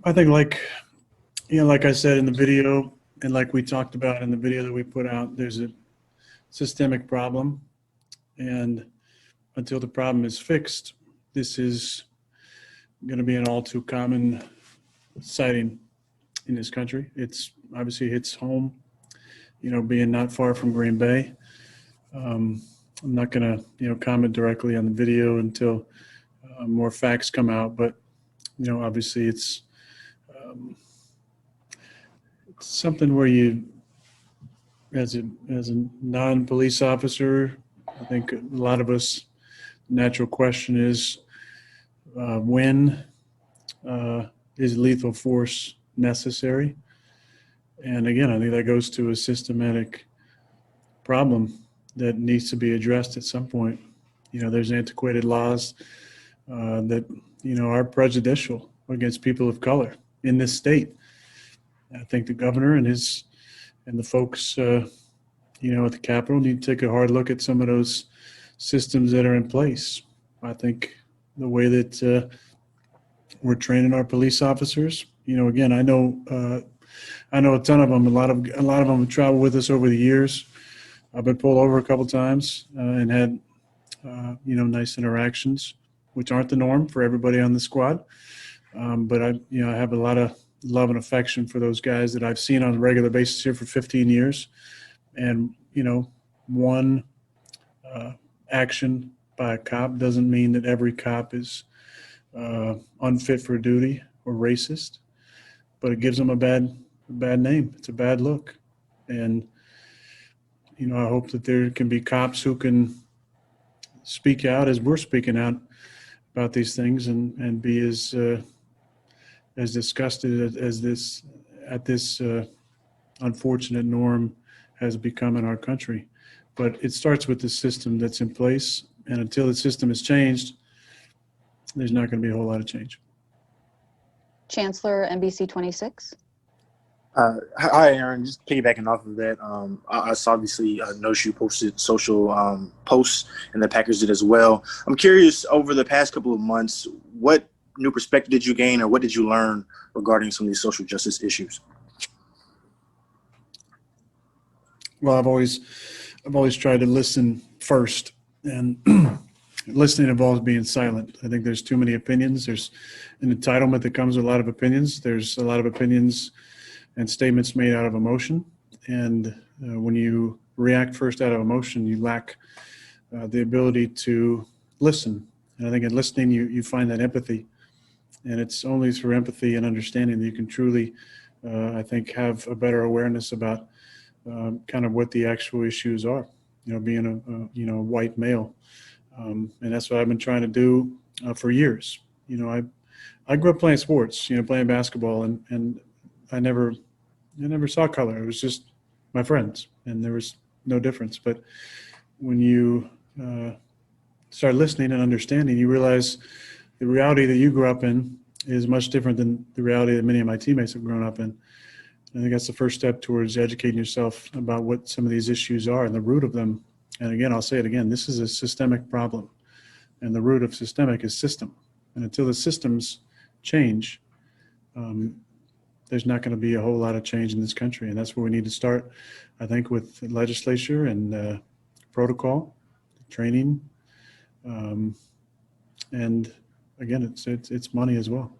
I think like I said in the video, and like we talked about in the video that we put out, there's a systemic problem. And until the problem is fixed, this is going to be an all too common sighting in this country. It's obviously hits home, being not far from Green Bay. I'm not going to, comment directly on the video until more facts come out. But, obviously um, it's something where you, as a non-police officer, I think a lot of us, natural question is when is lethal force necessary? And again, I think that goes to a systematic problem that needs to be addressed at some point. There's antiquated laws that, are prejudicial against people of color in this state. I think the governor and the folks, at the Capitol need to take a hard look at some of those systems that are in place. I think the way that we're training our police officers, again, I know a ton of them. A lot of them have traveled with us over the years. I've been pulled over a couple times and had, nice interactions, which aren't the norm for everybody on the squad. But I have a lot of love and affection for those guys that I've seen on a regular basis here for 15 years. And, one action by a cop doesn't mean that every cop is unfit for duty or racist, but it gives them a bad name. It's a bad look. And, I hope that there can be cops who can speak out as we're speaking out about these things and be as disgusted as this unfortunate norm has become in our country. But it starts with the system that's in place, and until the system is changed, there's not going to be a whole lot of change. Chancellor, NBC 26. Hi, Aaron. Just piggybacking off of that, I saw obviously noticed you posted social posts, and the Packers did as well. I'm curious, over the past couple of months, what new perspective did you gain, or what did you learn regarding some of these social justice issues? Well, I've always tried to listen first, and listening involves being silent. I think there's too many opinions. There's an entitlement that comes with a lot of opinions. There's a lot of opinions and statements made out of emotion. And when you react first out of emotion, you lack the ability to listen. And I think in listening, you find that empathy. And it's only through empathy and understanding that you can truly, I think, have a better awareness about kind of what the actual issues are, being a white male. And that's what I've been trying to do for years. I grew up playing sports, playing basketball, and I never saw color. It was just my friends, and there was no difference. But when you start listening and understanding, you realize the reality that you grew up in is much different than the reality that many of my teammates have grown up in. I think that's the first step towards educating yourself about what some of these issues are and the root of them. And again, I'll say it again, this is a systemic problem. And the root of systemic is system. And until the systems change, there's not going to be a whole lot of change in this country. And that's where we need to start, I think, with the legislature and protocol, training. And again, it's money as well.